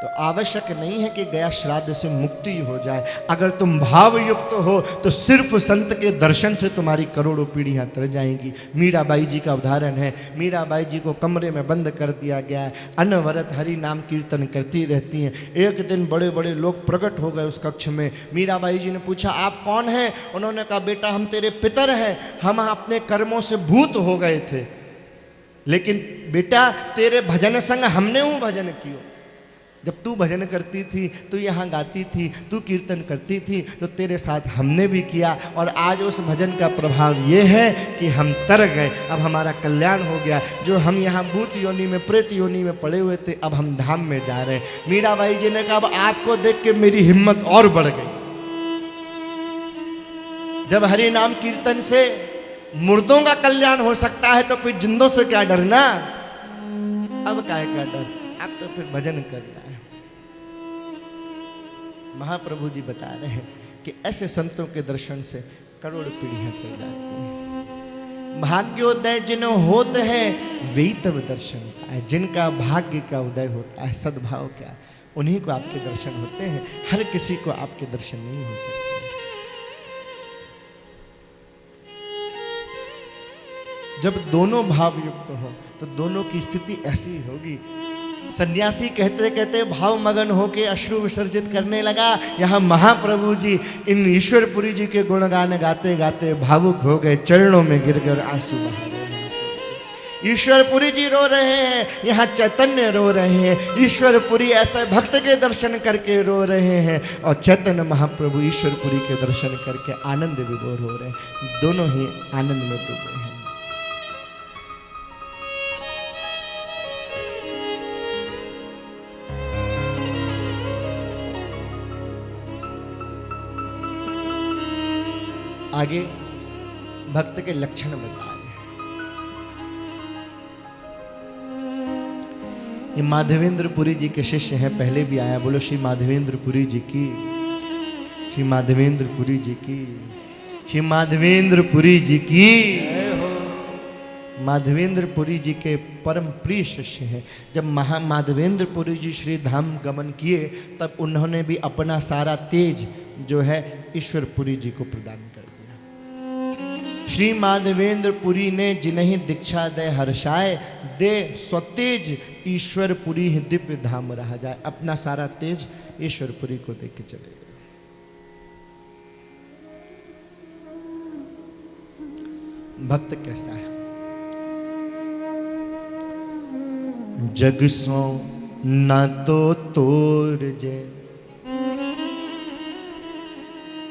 तो आवश्यक नहीं है कि गया श्राद्ध से मुक्ति हो जाए। अगर तुम भाव युक्त हो तो सिर्फ संत के दर्शन से तुम्हारी करोड़ों पीढ़ियां तर जाएंगी। मीराबाई जी का उदाहरण है। मीराबाई जी को कमरे में बंद कर दिया गया है, अनवरत हरि नाम कीर्तन करती रहती हैं। एक दिन बड़े बड़े लोग प्रकट हो गए उस कक्ष में। मीराबाई जी ने पूछा, आप कौन हैं? उन्होंने कहा, बेटा हम तेरे पितर हैं, हम अपने कर्मों से भूत हो गए थे, लेकिन बेटा तेरे भजन संग हमने हूँ भजन कियो। जब तू भजन करती थी, तू यहाँ गाती थी, तू कीर्तन करती थी, तो तेरे साथ हमने भी किया, और आज उस भजन का प्रभाव ये है कि हम तर गए, अब हमारा कल्याण हो गया। जो हम यहाँ भूत योनि में, प्रेत योनि में पड़े हुए थे, अब हम धाम में जा रहे हैं। मीराबाई जी ने कहा, अब आपको देख के मेरी हिम्मत और बढ़ गई। जब हरि नाम कीर्तन से मुर्दों का कल्याण हो सकता है तो फिर जिंदों से क्या डरना? अब काय का डर, अब तो फिर भजन करना है। महाप्रभु जी बता रहे हैं कि ऐसे संतों के दर्शन से करोड़ पीढ़ियां तर जाती हैं। भाग्योदय जिन होत है वही तब दर्शन पाए। जिनका भाग्य का उदय होता है, सद्भाव का, उन्हीं को आपके दर्शन होते हैं। हर किसी को आपके दर्शन नहीं हो सकते। जब दोनों भाव युक्त हो तो दोनों की स्थिति ऐसी होगी। सन्यासी कहते कहते भाव मगन होके अश्रु विसर्जित करने लगा। यहाँ महाप्रभु जी इन ईश्वरपुरी जी के गुणगान गाते गाते भावुक हो गए, चरणों में गिर गए और आंसू बहा रहे। ईश्वरपुरी जी रो रहे हैं, यहाँ चैतन्य रो रहे हैं। ईश्वरपुरी ऐसे भक्त के दर्शन करके रो रहे हैं, और चैतन्य महाप्रभु ईश्वरपुरी के दर्शन करके आनंद विभोर हो रहे हैं। दोनों ही आनंद में डूबे हैं। आगे भक्त के लक्षण बता रहे हैं। ये माधवेंद्रपुरी जी के शिष्य हैं, पहले भी आया। बोलो श्री माधवेंद्रपुरी जी की, श्री माधवेंद्रपुरी जी की, श्री माधवेंद्रपुरी जी की। माधवेंद्रपुरी जी के परम प्रिय शिष्य हैं। जब माधवेंद्रपुरी जी श्री धाम गमन किए, तब उन्होंने भी अपना सारा तेज जो है ईश्वरपुरी जी को प्रदान कर दिया। श्री माधवेंद्रपुरी ने जिन्हें दीक्षा दे हर्षाए, दे स्वतेज ईश्वरपुरी दिव्य धाम रहा जाए। अपना सारा तेज ईश्वरपुरी को दे के चले गए। भक्त कैसा है? जग सो ना तो तोड़ जे।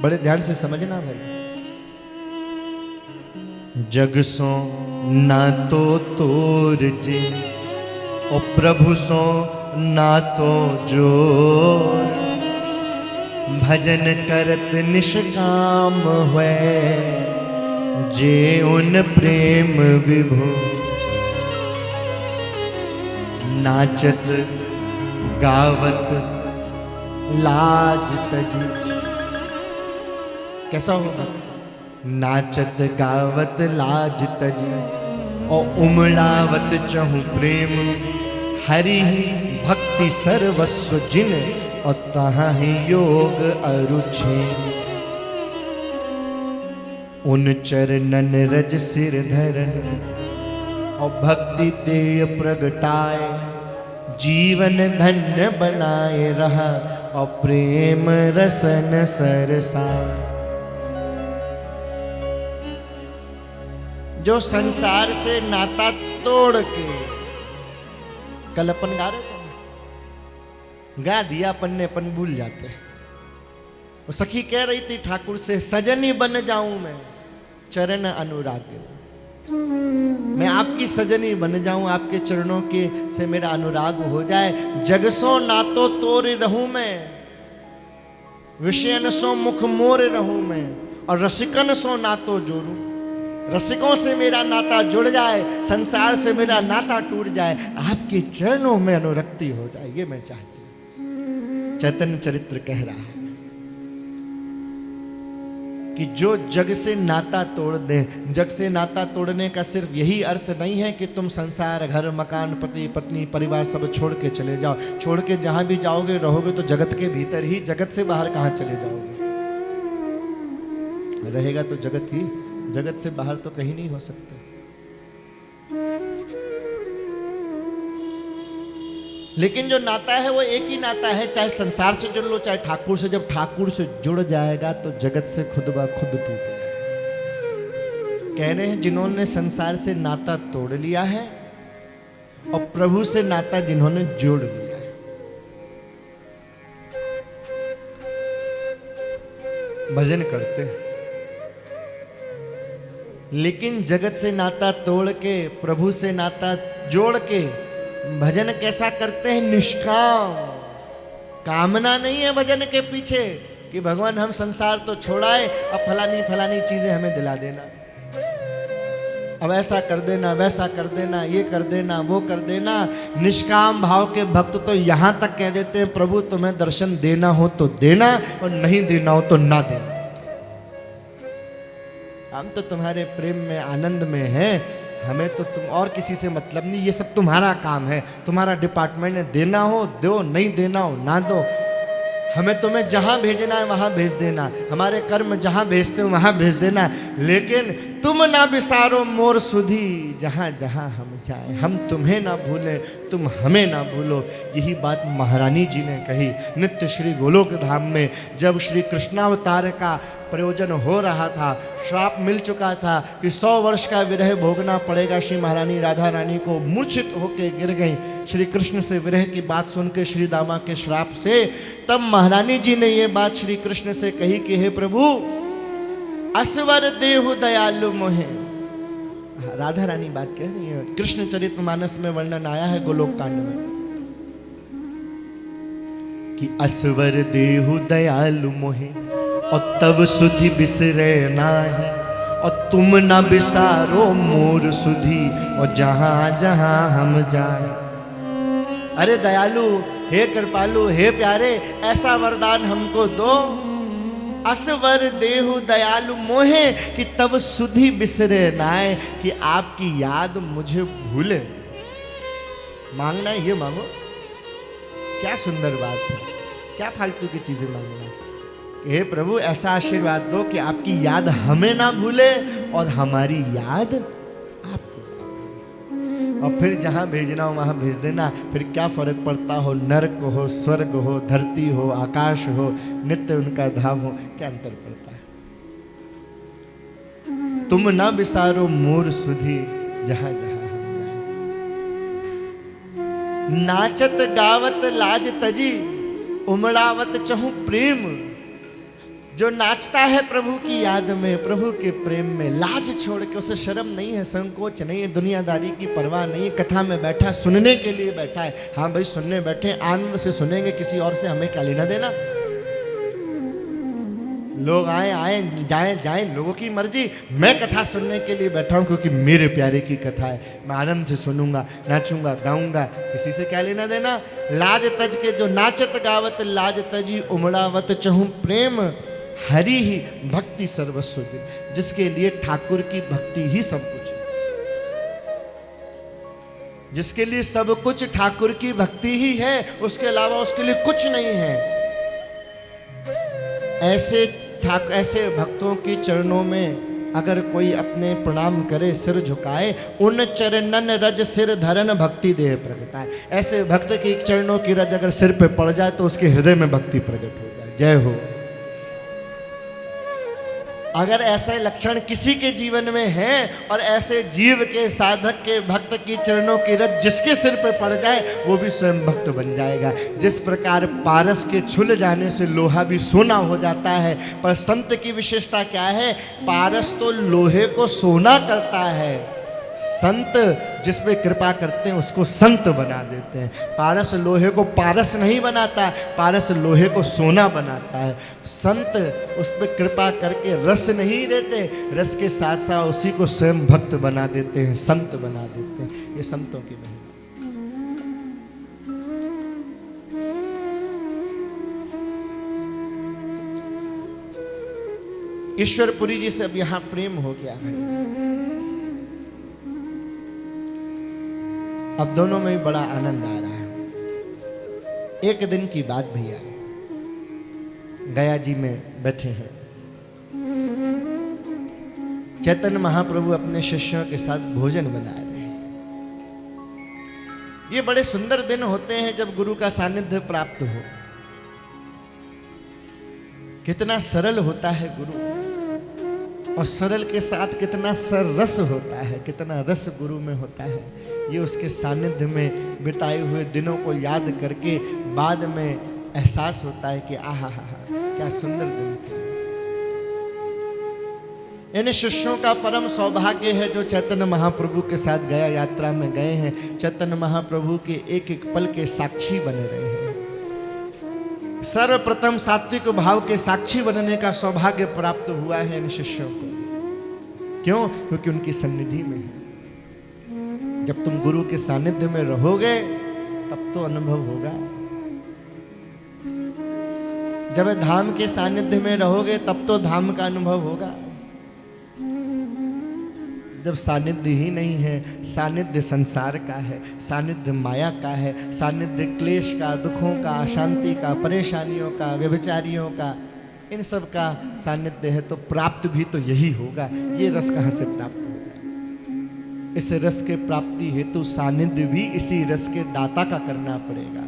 बड़े ध्यान से समझना भाई। जग सो ना तो तोड़ जे, और प्रभु सो ना तो जोर। भजन करत निष्काम हुए, जे उन प्रेम विभो। नाचत गावत लाज तजी। कैसा होगा? नाचत गावत लाज तजी, और उमड़ावत चहु प्रेम। हरि भक्ति सर्वस्व जिन, और तहाँ ही योग अरुचि। उन चरणन रज सिर धरन, और भक्ति तेय प्रगटाए। जीवन धन्य बनाए रहा, और प्रेम रसन सरसा। जो संसार से नाता तोड़ के, कल अपन गा रहे थे ना, गा दिया अपन ने, अपन भूल जाते हैं। वो सखी कह रही थी ठाकुर से, सजनी बन जाऊं मैं चरण अनुराग। मैं आपकी सजनी बन जाऊं, आपके चरणों के से मेरा अनुराग हो जाए। जग सो नातो तोर रहूं मैं, विषयन सो मुख मोर रहूं मैं, और रसिकन सो नातो जोरूं। रसिकों से मेरा नाता जुड़ जाए, संसार से मेरा नाता टूट जाए, आपके चरणों में अनुरक्ति हो जाए, ये मैं चाहती हूँ। चैतन्य चरित्र कह रहा है। कि जो जग से नाता तोड़ दे। जग से नाता तोड़ने का सिर्फ यही अर्थ नहीं है कि तुम संसार, घर, मकान, पति पत्नी, परिवार सब छोड़ के चले जाओ। छोड़ के जहां भी जाओगे रहोगे तो जगत के भीतर ही, जगत से बाहर कहां चले जाओगे? रहेगा तो जगत ही, जगत से बाहर तो कहीं नहीं हो सकते। लेकिन जो नाता है वो एक ही नाता है, चाहे संसार से जुड़ लो चाहे ठाकुर से। जब ठाकुर से जुड़ जाएगा तो जगत से खुद ब खुद टूटेगा। कह रहे हैं जिन्होंने संसार से नाता तोड़ लिया है और प्रभु से नाता जिन्होंने जोड़ लिया है। भजन करते हैं लेकिन जगत से नाता तोड़ के प्रभु से नाता जोड़ के भजन कैसा करते हैं? निष्काम। कामना नहीं है भजन के पीछे कि भगवान हम संसार तो छोड़ाए, अब फलानी फलानी चीजें हमें दिला देना, अब ऐसा कर देना, वैसा कर देना, ये कर देना, वो कर देना। निष्काम भाव के भक्त तो यहां तक कह देते हैं प्रभु तुम्हें दर्शन देना हो तो देना और नहीं देना हो तो ना देना। हम तो तुम्हारे प्रेम में, आनंद में हैं, हमें तो तुम और किसी से मतलब नहीं, ये सब तुम्हारा काम है, तुम्हारा डिपार्टमेंट है। देना हो दो, नहीं देना हो ना दो। हमें तुम्हें जहां भेजना है वहां भेज देना, हमारे कर्म जहां भेजते हो वहां भेज देना, लेकिन तुम ना बिसारो मोर सुधी, जहां जहां हम जाए हम तुम्हें ना भूलें, तुम हमें ना भूलो। यही बात महारानी जी ने कही नित्य श्री गोलोक धाम में, जब श्री कृष्णावतार का प्रयोजन हो रहा था, श्राप मिल चुका था कि 100 वर्ष का विरह भोगना पड़ेगा। श्री महारानी राधा रानी को मूर्छित होकर गिर गई श्री कृष्ण से विरह की बात सुन के, श्री दामा के श्राप से। तब महारानी जी ने ये बात श्री कृष्ण से कही कि हे प्रभु असवर देहु दयालु मोहे। राधा रानी बात कह रही है, कृष्ण चरितमानस में वर्णन आया है गोलोक कांड में कि असवर देहु दयालु मोहे और तब सुधि बिसरे नाही, और तुम न बिसारो मोर सुधि और जहां जहां हम जाए। अरे दयालु, हे कृपालु, हे प्यारे, ऐसा वरदान हमको दो, असवर देहु दयालु मोहे, कि तब सुधि बिसरे नाय, कि आपकी याद मुझे भूले। मांगना है ये मांगो। क्या सुंदर बात है, क्या फालतू की चीजें मांगना। हे प्रभु ऐसा आशीर्वाद दो कि आपकी याद हमें ना भूले और हमारी याद आपको। और फिर जहां भेजना हो वहां भेज देना। फिर क्या फर्क पड़ता हो, नरक हो, स्वर्ग हो, धरती हो, आकाश हो, नित्य उनका धाम हो, क्या अंतर पड़ता है? तुम ना बिसारो मोर सुधी, जहां जहां हम जाए। नाचत गावत लाज तजी, उमड़ावत चहु प्रेम। जो नाचता है प्रभु की याद में, प्रभु के प्रेम में, लाज छोड़ के, उसे शर्म नहीं है, संकोच नहीं है, दुनियादारी की परवाह नहीं है, कथा में बैठा सुनने के लिए बैठा है। हाँ भाई सुनने बैठे, आनंद से सुनेंगे, किसी और से हमें क्या लेना देना। लोग आए आए, जाए जाए, लोगों की मर्जी। मैं कथा सुनने के लिए बैठा हूँ क्योंकि मेरे प्यारे की कथा है, मैं आनंद से सुनूंगा, नाचूंगा, गाऊंगा, किसी से क्या लेना देना। लाज तज के जो नाचत गावत लाज तजी, उमड़ावत चहु प्रेम, हरि ही भक्ति सर्वस्व दे। जिसके लिए ठाकुर की भक्ति ही सब कुछ है, जिसके लिए सब कुछ ठाकुर की भक्ति ही है, उसके अलावा उसके लिए कुछ नहीं है। ऐसे भक्तों के चरणों में अगर कोई अपने प्रणाम करे, सिर झुकाए, उन चरणन रज सिर धरन भक्ति देह प्रगटाए। ऐसे भक्त के चरणों की रज अगर सिर पे पड़ जाए तो उसके हृदय में भक्ति प्रकट हो जाए। जय हो। अगर ऐसे लक्षण किसी के जीवन में हैं और ऐसे जीव के, साधक के, भक्त की चरणों की रज जिसके सिर पे पड़ जाए वो भी स्वयं भक्त बन जाएगा। जिस प्रकार पारस के छुल जाने से लोहा भी सोना हो जाता है, पर संत की विशेषता क्या है? पारस तो लोहे को सोना करता है, संत जिस पे कृपा करते हैं उसको संत बना देते हैं। पारस लोहे को पारस नहीं बनाता, पारस लोहे को सोना बनाता है। संत उस पर कृपा करके रस नहीं देते, रस के साथ साथ उसी को स्वयं भक्त बना देते हैं, संत बना देते हैं। ये संतों की महिमा। ईश्वरपुरी जी से अब यहां प्रेम हो गया भाई। अब दोनों में ही बड़ा आनंद आ रहा है। एक दिन की बात भैया, गया जी में बैठे हैं, चैतन्य महाप्रभु अपने शिष्यों के साथ भोजन बना रहे हैं। ये बड़े सुंदर दिन होते हैं जब गुरु का सानिध्य प्राप्त हो। कितना सरल होता है गुरु, और सरल के साथ कितना सररस होता है, कितना रस गुरु में होता है। ये उसके सानिध्य में बिताए हुए दिनों को याद करके बाद में एहसास होता है कि आहा हा हा, क्या सुंदर दिन थे। इन शिष्यों का परम सौभाग्य है जो चैतन्य महाप्रभु के साथ गया यात्रा में गए हैं। चैतन्य महाप्रभु के एक एक पल के साक्षी बने रहे हैं। सर्वप्रथम सात्विक भाव के साक्षी बनने का सौभाग्य प्राप्त हुआ है इन शिष्यों को। क्यों? क्योंकि उनकी सन्निधि में है। जब तुम गुरु के सानिध्य में रहोगे तब तो अनुभव होगा। जब धाम के सानिध्य में रहोगे तब तो धाम का अनुभव होगा। जब सानिध्य ही नहीं है, सानिध्य संसार का है, सानिध्य माया का है, सानिध्य क्लेश का, दुखों का, अशांति का, परेशानियों का, व्यभिचारियों का, इन सब का सानिध्य है, तो प्राप्त भी तो यही होगा। ये रस कहाँ से प्राप्त होगा? इस रस के प्राप्ति हेतु सानिध्य भी इसी रस के दाता का करना पड़ेगा,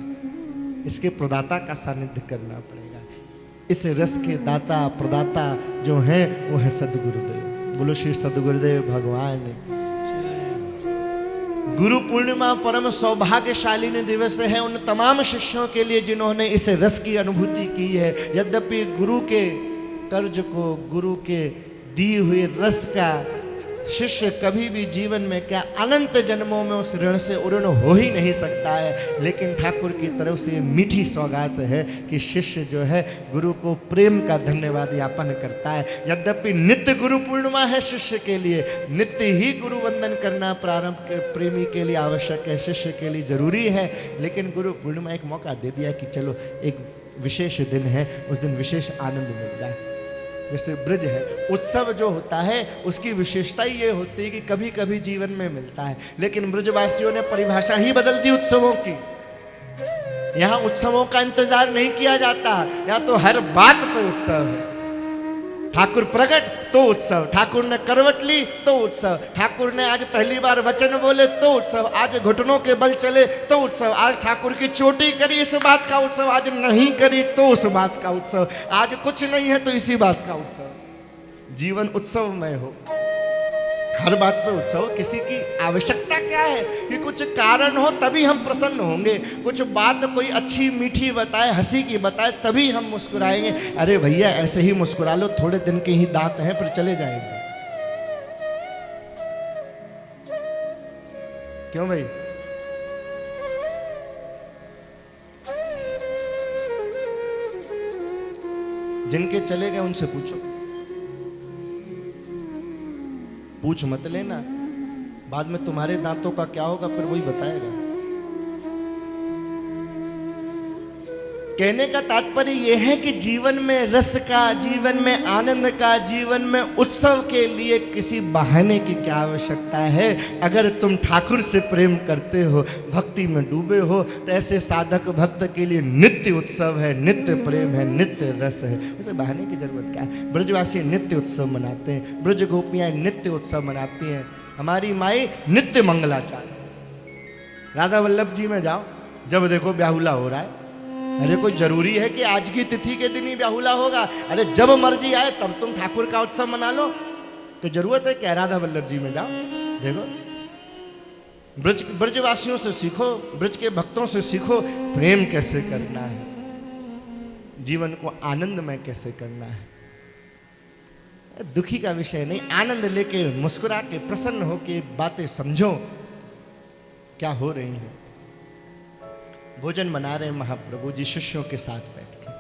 इसके प्रदाता का सानिध्य करना पड़ेगा। इस रस के दाता प्रदाता जो हैं वो है सद्गुरुदेव। बोलो श्री सद्गुरुदेव भगवान। गुरु पूर्णिमा परम सौभाग्यशाली दिवस है उन तमाम शिष्यों के लिए जिन्होंने इस रस की अनुभूति की है। यद्यपि गुरु के कर्ज को, गुरु के दी हुई रस का शिष्य कभी भी जीवन में क्या अनंत जन्मों में उस ऋण से उऋण हो ही नहीं सकता है, लेकिन ठाकुर की तरफ से मीठी सौगात है कि शिष्य जो है गुरु को प्रेम का धन्यवाद ज्ञापन करता है। यद्यपि नित्य गुरु पूर्णिमा है शिष्य के लिए, नित्य ही गुरु वंदन करना प्रारंभ के प्रेमी के लिए आवश्यक है, शिष्य के लिए जरूरी है, लेकिन गुरु पूर्णिमा एक मौका दे दिया कि चलो एक विशेष दिन है, उस दिन विशेष आनंद मिल जाए। जैसे ब्रज है, उत्सव जो होता है उसकी विशेषता ये होती है कि कभी कभी जीवन में मिलता है, लेकिन ब्रजवासियों ने परिभाषा ही बदल दी उत्सवों की। यहाँ उत्सवों का इंतजार नहीं किया जाता, यहाँ तो हर बात पे उत्सव है। ठाकुर प्रकट तो उत्सव, ठाकुर ने करवट ली तो उत्सव, ठाकुर ने आज पहली बार वचन बोले तो उत्सव, आज घुटनों के बल चले तो उत्सव, आज ठाकुर की चोटी करी इस बात का उत्सव, आज नहीं करी तो उस बात का उत्सव, आज कुछ नहीं है तो इसी बात का उत्सव। जीवन उत्सवमय हो, हर बात पे उत्सव। किसी की आवश्यकता क्या है कि कुछ कारण हो तभी हम प्रसन्न होंगे, कुछ बात कोई अच्छी मीठी बताए, हंसी की बताए, तभी हम मुस्कुराएंगे। अरे भैया ऐसे ही मुस्कुरा लो, थोड़े दिन के ही दांत हैं फिर चले जाएंगे। क्यों भाई? जिनके चले गए उनसे पूछो, पूछ मत लेना, बाद में तुम्हारे दांतों का क्या होगा फिर वही बताएगा। कहने का तात्पर्य यह है कि जीवन में रस का, जीवन में आनंद का, जीवन में उत्सव के लिए किसी बहाने की क्या आवश्यकता है। अगर तुम ठाकुर से प्रेम करते हो, भक्ति में डूबे हो, तो ऐसे साधक भक्त के लिए नित्य उत्सव है, नित्य प्रेम है, नित्य रस है। उसे बहाने की जरूरत क्या है? ब्रजवासी नित्य उत्सव मनाते हैं, ब्रज गोपियाँ नित्य उत्सव मनाती हैं, हमारी माई नित्य मंगलाचार। राधा वल्लभ जी में जाओ, जब देखो ब्याहुला हो रहा है। अरे कोई जरूरी है कि आज की तिथि के दिन ही ब्याहुला होगा? अरे जब मर्जी आए तब तुम ठाकुर का उत्सव मना लो। तो जरूरत है क्या? राधा वल्लभ जी में जाओ, देखो ब्रजवासियों से सीखो, ब्रज के भक्तों से सीखो प्रेम कैसे करना है, जीवन को आनंदमय कैसे करना है। दुखी का विषय नहीं, आनंद लेके मुस्कुरा के प्रसन्न होके बातें समझो क्या हो रही हैं। भोजन बना रहे महाप्रभु जी शिष्यों के साथ बैठ के,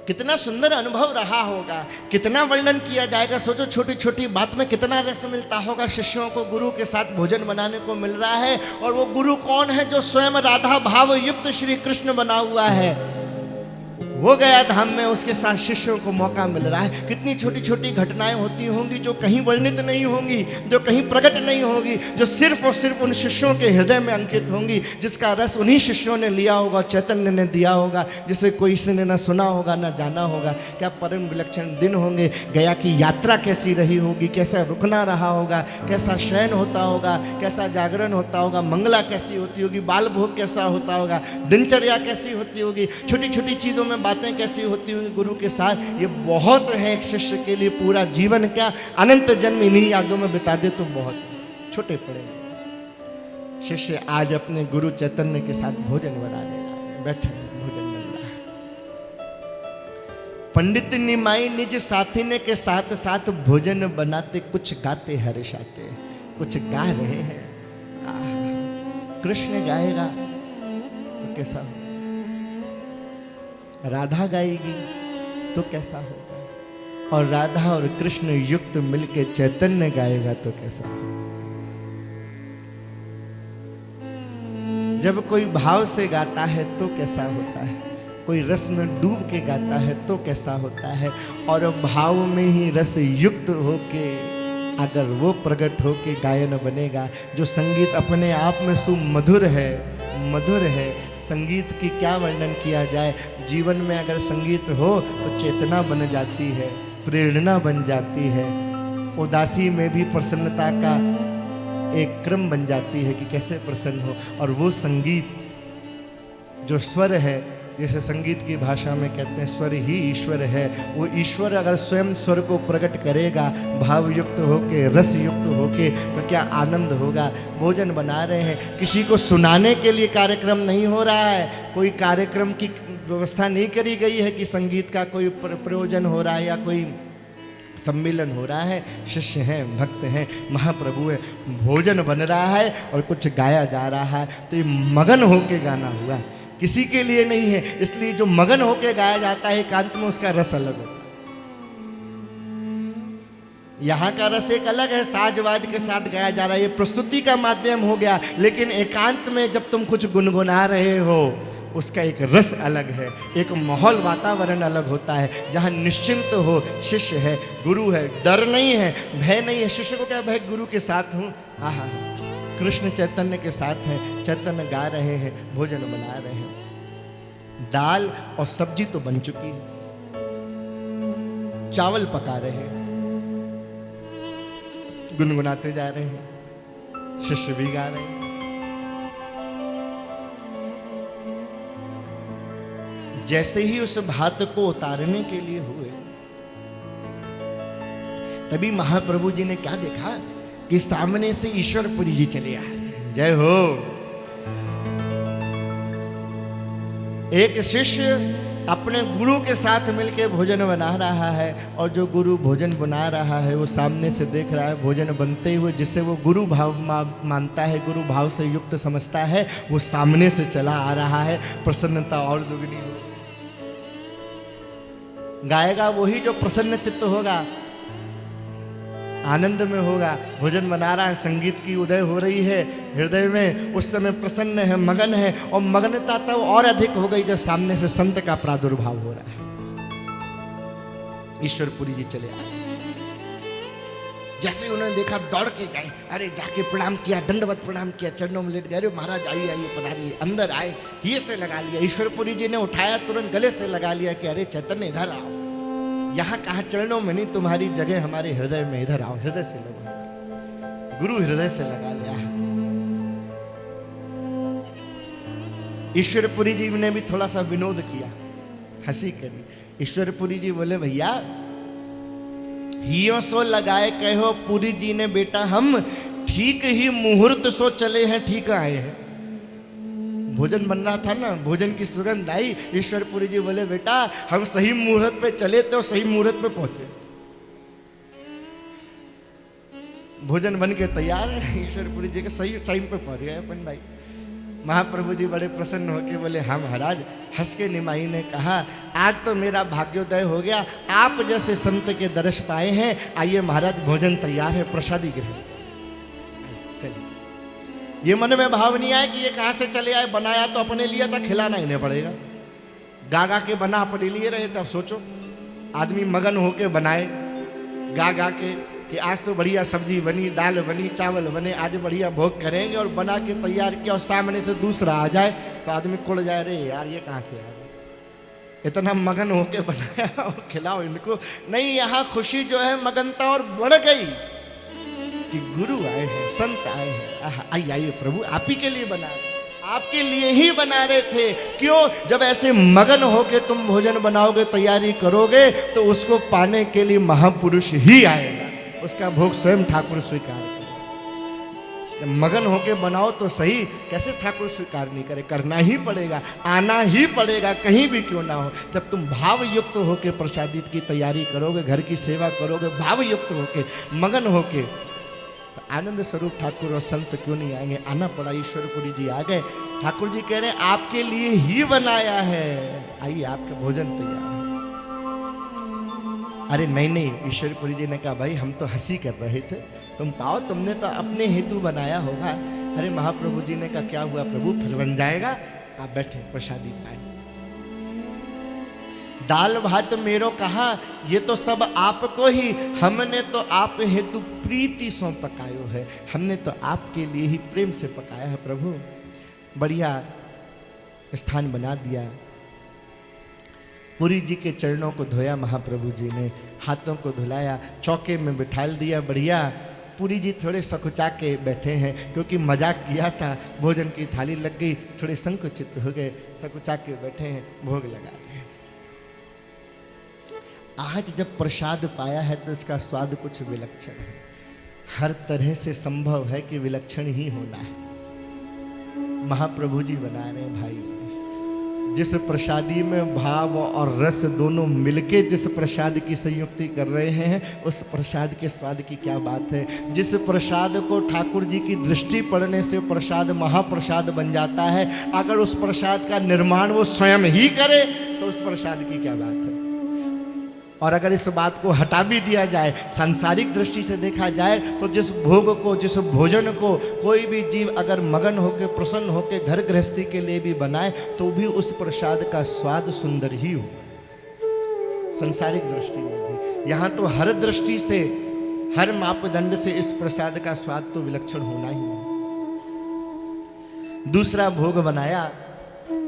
कितना सुंदर अनुभव रहा होगा, कितना वर्णन किया जाएगा। सोचो छोटी छोटी बात में कितना रस मिलता होगा शिष्यों को। गुरु के साथ भोजन बनाने को मिल रहा है, और वो गुरु कौन है? जो स्वयं राधा भाव युक्त श्री कृष्ण बना हुआ है। वो गया धाम में, उसके साथ शिष्यों को मौका मिल रहा है। कितनी छोटी छोटी घटनाएं होती होंगी जो कहीं वर्णित नहीं होंगी, जो कहीं प्रकट नहीं होगी, जो सिर्फ और सिर्फ उन शिष्यों के हृदय में अंकित होंगी, जिसका रस उन्हीं शिष्यों ने लिया होगा, चैतन्य ने दिया होगा, जिसे कोई से ने ना सुना होगा ना जाना होगा। क्या परम विलक्षण दिन होंगे। गया की यात्रा कैसी रही होगी, कैसा रुकना रहा होगा, कैसा शयन होता होगा, कैसा जागरण होता होगा, मंगला कैसी होती होगी, बाल भोग कैसा होता होगा, दिनचर्या कैसी होती होगी, छोटी छोटी चीज़ों में बातें कैसी होती होगी गुरु के साथ। ये बहुत है एक शिष्य के लिए। पूरा जीवन क्या अनंत जन्म इन्हीं यादों में बिता दे तो बहुत है। छोटे पड़े शिष्य आज अपने गुरु चैतन्य के साथ भोजन बनाने लगे, बैठे भोजन बन रहा है। पंडित निमाई निज साथिने के साथ साथ भोजन बनाते, कुछ गाते हर्षाते, कुछ गा रहे हैं। कृष्ण गाएगा तो कैसा हो, राधा गाएगी तो कैसा होगा, और राधा और कृष्ण युक्त मिलके चैतन्य गाएगा तो कैसा होगा। जब कोई भाव से गाता है तो कैसा होता है, कोई रस में डूब के गाता है तो कैसा होता है, और भाव में ही रस युक्त होके अगर वो प्रकट होके गायन बनेगा। जो संगीत अपने आप में सुमधुर है, मधुर है, संगीत की क्या वर्णन किया जाए। जीवन में अगर संगीत हो तो चेतना बन जाती है, प्रेरणा बन जाती है, उदासी में भी प्रसन्नता का एक क्रम बन जाती है कि कैसे प्रसन्न हो। और वो संगीत जो स्वर है, जैसे संगीत की भाषा में कहते हैं स्वर ही ईश्वर है, वो ईश्वर अगर स्वयं स्वर को प्रकट करेगा भाव युक्त होके, रस युक्त होके, तो क्या आनंद होगा। भोजन बना रहे हैं, किसी को सुनाने के लिए कार्यक्रम नहीं हो रहा है, कोई कार्यक्रम की व्यवस्था नहीं करी गई है कि संगीत का कोई प्रयोजन हो रहा है या कोई सम्मेलन हो रहा है। शिष्य हैं, भक्त हैं, महाप्रभु है, भोजन बन रहा है और कुछ गाया जा रहा है, तो ये मगन होके गाना हुआ, किसी के लिए नहीं है। इसलिए जो मगन होके गाया जाता है एकांत में, उसका रस अलग होता है। यहाँ का रस एक अलग है, साजवाज के साथ गाया जा रहा है, ये प्रस्तुति का माध्यम हो गया। लेकिन एकांत में जब तुम कुछ गुनगुना रहे हो, उसका एक रस अलग है, एक माहौल वातावरण अलग होता है, जहाँ निश्चिंत हो। शिष्य है, गुरु है, डर नहीं है, भय नहीं है। शिष्य को क्या भय, गुरु के साथ हूँ। आहा, कृष्ण चैतन्य के साथ है, चैतन्य गा रहे हैं, भोजन बना रहे हैं। दाल और सब्जी तो बन चुकी है, चावल पका रहे हैं, गुनगुनाते जा रहे हैं, शिष्य भी गा रहे हैं। जैसे ही उस भात को उतारने के लिए हुए, तभी महाप्रभु जी ने क्या देखा कि सामने से ईश्वरपुरी जी चले आए। जय हो। एक शिष्य अपने गुरु के साथ मिलकर भोजन बना रहा है, और जो गुरु भोजन बना रहा है वो सामने से देख रहा है भोजन बनते हुए, जिसे वो गुरु भाव मानता है, गुरु भाव से युक्त समझता है, वो सामने से चला आ रहा है। प्रसन्नता और दुगनी हो। गाएगा वही जो प्रसन्न चित्त होगा, आनंद में होगा। भोजन बना रहा है, संगीत की उदय हो रही है हृदय में, उस समय प्रसन्न है, मगन है। और मगनता तब और अधिक हो गई जब सामने से संत का प्रादुर्भाव हो रहा है। ईश्वरपुरी जी चले आए, जैसे उन्होंने देखा दौड़ के गए, अरे जाके प्रणाम किया, दंडवत प्रणाम किया, चरणों में लेट गए। अरे महाराज आइए आइए पधारिए। अंदर आए, ये से लगा लिया। ईश्वरपुरी जी ने उठाया, तुरंत गले से लगा लिया कि अरे चैतन्य इधर आओ। यहाँ कहाँ चरणों में नहीं, तुम्हारी जगह हमारे हृदय में, इधर आओ। हृदय से लगा, गुरु हृदय से लगा लिया। ईश्वरपुरी जी ने भी थोड़ा सा विनोद किया, हंसी करी। ईश्वरपुरी जी बोले, भैया हियों सो लगाए कहो पुरी जी ने बेटा, हम ठीक ही मुहूर्त सो चले हैं, ठीक आए हैं। भोजन बन रहा था ना, भोजन की सुगंध आई। ईश्वरपुरी जी बोले, बेटा हम सही मुहूर्त पे चले थे और सही मुहूर्त पे पहुंचे। भोजन बन के तैयार है, ईश्वरपुरी जी के सही टाइम पे पहुंच गए अपन भाई। महाप्रभु जी बड़े प्रसन्न होके बोले, हाँ महाराज। हंस के निमाई ने कहा, आज तो मेरा भाग्योदय हो गया, आप जैसे संत के दर्श पाए हैं। आइए महाराज, भोजन तैयार है, प्रसादी ग्रहण। चलिए। ये मन में भाव नहीं आया कि ये कहाँ से चले आए, बनाया तो अपने लिए था, खिलाना इन्हें पड़ेगा। गा गा के बना अपने लिए रहे थे। अब सोचो आदमी मगन होके बनाए गा गा के कि आज तो बढ़िया सब्जी बनी, दाल बनी, चावल बने, आज बढ़िया भोग करेंगे, और बना के तैयार किया और सामने से दूसरा आ जाए तो आदमी कुड़ जाए, रे यार ये कहाँ से आ गया, इतना मगन होके बनाया और खिलाओ इनको। नहीं, यहाँ खुशी जो है मगनता और बढ़ गई कि गुरु आए हैं, संत आए हैं, आइए आइए प्रभु आप ही के लिए बना रहे, आपके लिए ही बना रहे थे। क्यों? जब ऐसे मगन होके तुम भोजन बनाओगे, तैयारी करोगे, तो उसको पाने के लिए महापुरुष ही आएगा, उसका भोग स्वयं ठाकुर स्वीकार करेगा। जब मगन होके बनाओ तो सही, कैसे ठाकुर स्वीकार नहीं करे, करना ही पड़ेगा, आना ही पड़ेगा, कहीं भी क्यों ना हो। जब तुम भाव युक्त होके प्रसादित की तैयारी करोगे, घर की सेवा करोगे, भाव युक्त होके, मगन होके, तो आनंद स्वरूप ठाकुर और संत क्यों नहीं आएंगे? आना पड़ा। ईश्वरपुरी जी आ गए। ठाकुर जी कह रहे हैं आपके लिए ही बनाया है, आइए आपका भोजन तैयार है। अरे नहीं नहीं, ईश्वरपुरी जी ने कहा भाई हम तो हंसी कर रहे थे, तुम पाओ, तुमने तो अपने हेतु बनाया होगा। अरे महाप्रभु जी ने कहा क्या हुआ प्रभु, फिर बन जाएगा, आप बैठे प्रसादी पाए। दाल भात मेरो कहा, ये तो सब आपको ही, हमने तो आप हेतु प्रीति सो पकायो है, हमने तो आपके लिए ही प्रेम से पकाया है प्रभु। बढ़िया स्थान बना दिया। पुरी जी के चरणों को धोया महाप्रभु जी ने, हाथों को धुलाया, चौके में बिठाल दिया। बढ़िया पुरी जी थोड़े सकुचा के बैठे हैं, क्योंकि मजाक किया था, भोजन की थाली लग गई, थोड़े संकुचित हो गए, सकुचा के बैठे हैं, भोग लगा रहे हैं। आज जब प्रसाद पाया है तो इसका स्वाद कुछ विलक्षण है, हर तरह से संभव है कि विलक्षण ही होना है। महाप्रभु जी बना रहे हैं भाई, जिस प्रसादी में भाव और रस दोनों मिलके जिस प्रसाद की संयुक्ति कर रहे हैं, उस प्रसाद के स्वाद की क्या बात है। जिस प्रसाद को ठाकुर जी की दृष्टि पड़ने से प्रसाद महाप्रसाद बन जाता है, अगर उस प्रसाद का निर्माण वो स्वयं ही करे तो उस प्रसाद की क्या बात है। और अगर इस बात को हटा भी दिया जाए, सांसारिक दृष्टि से देखा जाए, तो जिस भोग को, जिस भोजन को कोई भी जीव अगर मगन होकर, प्रसन्न होकर घर गृहस्थी के लिए भी बनाए, तो भी उस प्रसाद का स्वाद सुंदर ही हो, सांसारिक दृष्टि में भी। यहाँ तो हर दृष्टि से, हर मापदंड से इस प्रसाद का स्वाद तो विलक्षण होना ही है। दूसरा भोग बनाया,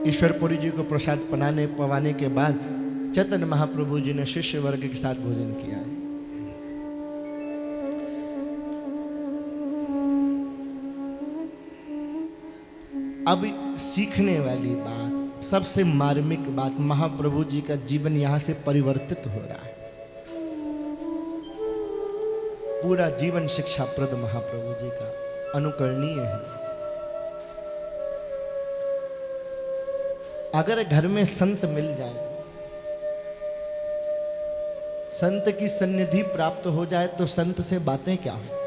ईश्वरपुरी जी को प्रसाद पवाने के बाद चैतन्य महाप्रभु जी ने शिष्य वर्ग के साथ भोजन किया। अब सीखने वाली बात, सबसे मार्मिक बात, महाप्रभु जी का जीवन यहां से परिवर्तित हो रहा है। पूरा जीवन शिक्षाप्रद महाप्रभु जी का अनुकरणीय है। अगर घर में संत मिल जाए, संत की सन्निधि प्राप्त हो जाए, तो संत से बातें क्या हो,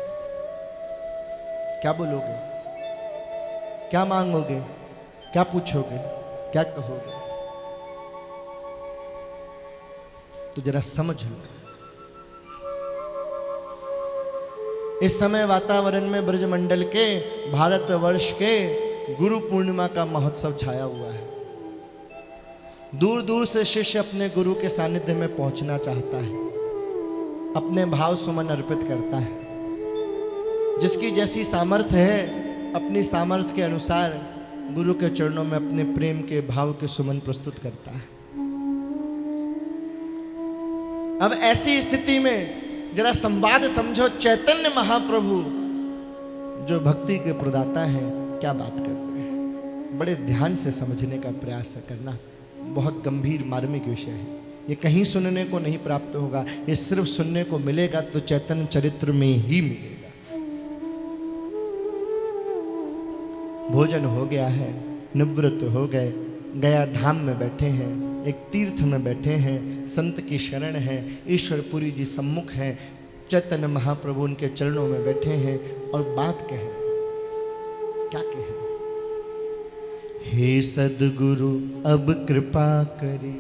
क्या बोलोगे, क्या मांगोगे, क्या पूछोगे, क्या कहोगे, तो जरा समझ लो। इस समय वातावरण में ब्रजमंडल के, भारतवर्ष के गुरु पूर्णिमा का महोत्सव छाया हुआ है। दूर दूर से शिष्य अपने गुरु के सानिध्य में पहुंचना चाहता है, अपने भाव सुमन अर्पित करता है। जिसकी जैसी सामर्थ्य है, अपनी सामर्थ्य के अनुसार गुरु के चरणों में अपने प्रेम के भाव के सुमन प्रस्तुत करता है। अब ऐसी स्थिति में जरा संवाद समझो, चैतन्य महाप्रभु जो भक्ति के प्रदाता हैं, क्या बात कर रहे हैं। बड़े ध्यान से समझने का प्रयास करना, बहुत गंभीर मार्मिक विषय है। ये कहीं सुनने को नहीं प्राप्त होगा, ये सिर्फ सुनने को मिलेगा तो चैतन्य चरित्र में ही मिलेगा। भोजन हो गया है, निवृत्त हो गए, गया धाम में बैठे हैं, एक तीर्थ में बैठे हैं, संत की शरण है, ईश्वरपुरी जी सम्मुख हैं, चैतन्य महाप्रभु उनके चरणों में बैठे हैं और बात कहें। क्या कहें? हे सद्गुरु अब कृपा करी।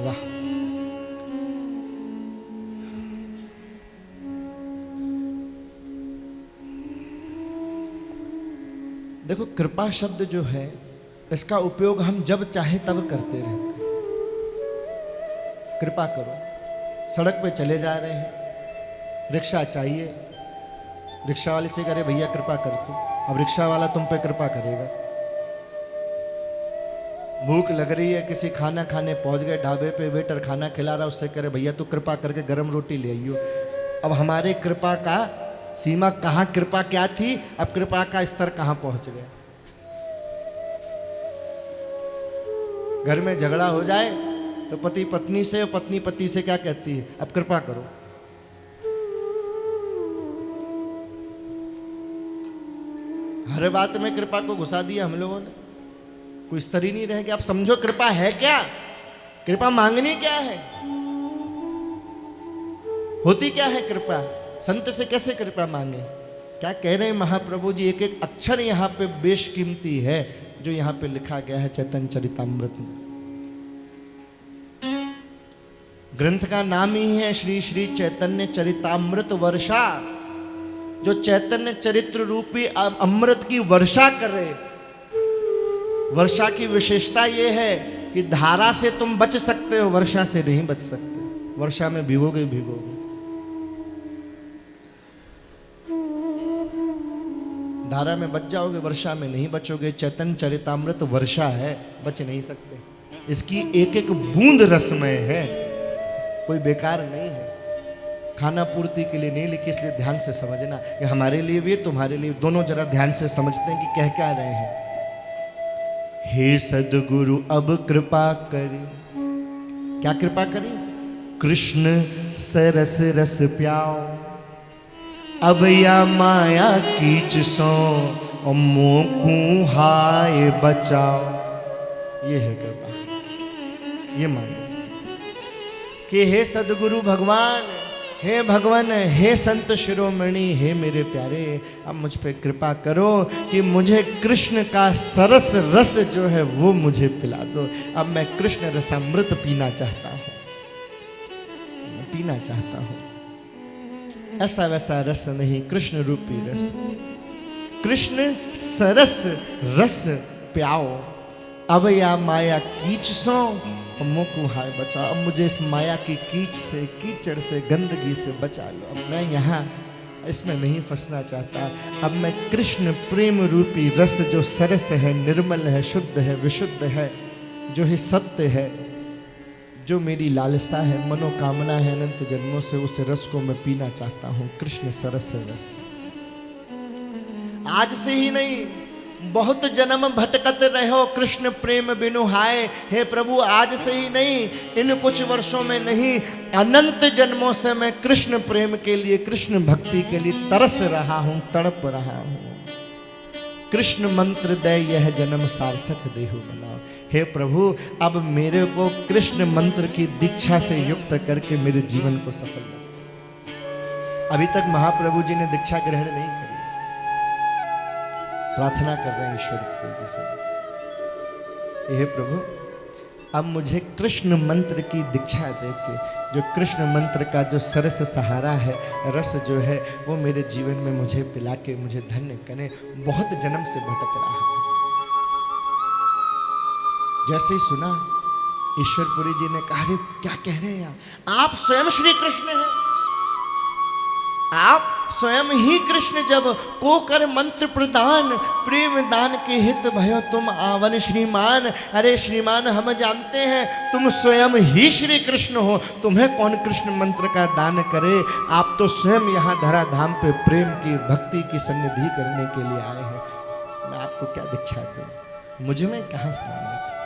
वाह, देखो कृपा शब्द जो है इसका उपयोग हम जब चाहे तब करते रहते हैं। कृपा करो। सड़क पे चले जा रहे हैं, रिक्शा चाहिए, रिक्शा वाले से करे भैया कृपा कर तू, अब रिक्शा वाला तुम पे कृपा करेगा। भूख लग रही है, किसी खाना खाने पहुंच गए ढाबे पे, वेटर खाना खिला रहा, उससे करे भैया तू कृपा करके गरम रोटी ले आइयो। अब हमारे कृपा का सीमा कहाँ, कृपा क्या थी, अब कृपा का स्तर कहाँ पहुंच गया। घर में झगड़ा हो जाए तो पति पत्नी से, पत्नी पति से क्या कहती है, अब कृपा करो। हर बात में कृपा को घुसा दिया हम लोगों ने, कोई स्तर ही नहीं रह गया। आप समझो कृपा है क्या, कृपा मांगनी क्या है, होती क्या है कृपा, संत से कैसे कृपा मांगे। क्या कह रहे हैं महाप्रभु जी, एक एक अक्षर यहाँ पे बेशकीमती है जो यहाँ पे लिखा गया है चैतन्य चरितामृत में। ग्रंथ का नाम ही है श्री श्री चैतन्य चरितामृत वर्षा, जो चैतन्य चरित्र रूपी अमृत की वर्षा करे। वर्षा की विशेषता यह है कि धारा से तुम बच सकते हो, वर्षा से नहीं बच सकते। वर्षा में भीगोगे भीगोगे। धारा में बच जाओगे, वर्षा में नहीं बचोगे। चैतन्य चरितामृत वर्षा है, बच नहीं सकते। इसकी एक एक बूंद रसमय है, कोई बेकार नहीं है। खाना पूर्ति के लिए नहीं लिखी, इसलिए ध्यान से समझना। ये हमारे लिए भी है, तुम्हारे लिए दोनों जरा ध्यान से समझते हैं कि कह क्या रहे हैं। हे सद्गुरु अब कृपा करी, क्या कृपा करी, कृष्ण सरस रस प्याओ, अब या माया कीच सो मोकू हाय बचाओ। ये है कृपा, ये मांगो कि हे सद्गुरु भगवान, हे भगवान, हे संत शिरोमणि, हे मेरे प्यारे, अब मुझ पे कृपा करो कि मुझे कृष्ण का सरस रस जो है वो मुझे पिला दो। अब मैं कृष्ण रसामृत पीना चाहता हूँ, पीना चाहता हूँ। ऐसा वैसा रस नहीं, कृष्ण रूपी रस। कृष्ण सरस रस प्याओ, अब या माया कीच सो मुकु हाय बचा। अब मुझे इस माया की कीच से, कीचड़ से, गंदगी से बचा लो। अब मैं यहाँ इसमें नहीं फंसना चाहता। अब मैं कृष्ण प्रेम रूपी रस जो सरस है, निर्मल है, शुद्ध है, विशुद्ध है, जो ही सत्य है, जो मेरी लालसा है, मनोकामना है अनंत जन्मों से, उस रस को मैं पीना चाहता हूँ। कृष्ण सरस रस। आज से ही नहीं, बहुत जन्म भटकत रहो कृष्ण प्रेम बिनु हाय। हे प्रभु, आज से ही नहीं, इन कुछ वर्षों में नहीं, अनंत जन्मों से मैं कृष्ण प्रेम के लिए, कृष्ण भक्ति के लिए तरस रहा हूं, तड़प रहा हूं। कृष्ण मंत्र दे यह जन्म सार्थक देहु बनाओ। हे प्रभु, अब मेरे को कृष्ण मंत्र की दीक्षा से युक्त करके मेरे जीवन को सफल बनाओ। अभी तक महाप्रभु जी ने दीक्षा ग्रहण नहीं करी, प्रार्थना कर रहे हैं ईश्वर प्रभु से, हे प्रभु, अब मुझे कृष्ण मंत्र की दीक्षा देके, जो कृष्ण मंत्र का जो सरस सहारा है, रस जो है, वो मेरे जीवन में मुझे पिला के मुझे धन्य करें। बहुत जन्म से भटक रहा है। जैसे ही सुना, ईश्वरपुरी जी ने कहा, अरे क्या कह रहे हैं आप स्वयं श्री कृष्ण हैं, आप स्वयं ही कृष्ण, जब को कर मंत्र प्रदान, प्रेम दान के हित भयो तुम आवन श्रीमान। अरे श्रीमान, हम जानते हैं तुम स्वयं ही श्री कृष्ण हो, तुम्हें कौन कृष्ण मंत्र का दान करे। आप तो स्वयं यहाँ धराधाम पे प्रेम की, भक्ति की सन्निधि करने के लिए आए हैं। मैं आपको क्या दीक्षा दूं, मुझ में कहाँ सामर्थ्य।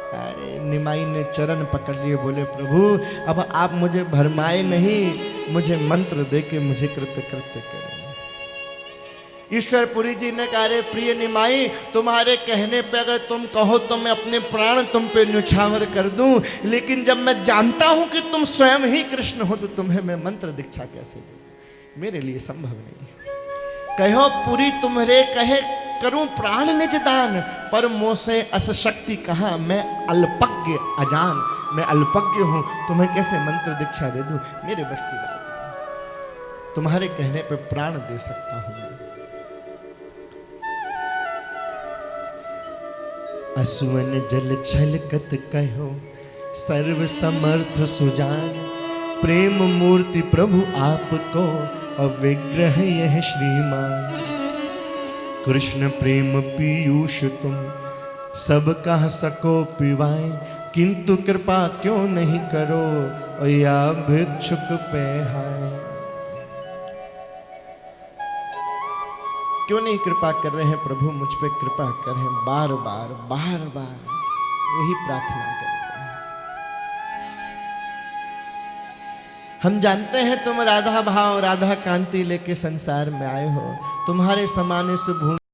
अरे निमाई ने चरण पकड़ लिए, बोले प्रभु, अब आप मुझे भरमाए नहीं, मुझे मंत्र देके मुझे कृत्य कृत्य करें। ईश्वरपुरी जी ने कहा, रे प्रिय निमाई, तुम्हारे कहने पे अगर तुम कहो तो मैं अपने प्राण तुम पे न्यौछावर कर दूं, लेकिन जब मैं जानता हूं कि तुम स्वयं ही कृष्ण हो, तो तुम्हें मैं मंत्र दीक्षा कैसे दूं, मेरे लिए संभव नहीं है। कहो पुरी तुम्हारे कहे करूं प्राण निज दान, पर मोह से अस शक्ति कहाँ, मैं अल्पज्ञ अजान, मैं अल्पज्ञ हूं, तुम्हें कैसे मंत्र दीक्षा दे दूं, मेरे बस की बात नहीं। तुम्हारे कहने पे प्राण दे सकता हूं मैं। असुवन जल छलकत कहो सर्व समर्थ सुजान, प्रेम मूर्ति प्रभु आपको अविग्रह यह श्रीमान। कृष्ण प्रेम पीयूष तुम सब कह सको पिवाए, किंतु कृपा क्यों नहीं करो या भिक्षुक पे हाय। क्यों नहीं कृपा कर रहे हैं प्रभु, मुझ पे कृपा करें, बार बार यही प्रार्थना कर रहे हैं। हम जानते हैं तुम राधा भाव राधा कांति लेके संसार में आए हो, तुम्हारे समान इस भूमि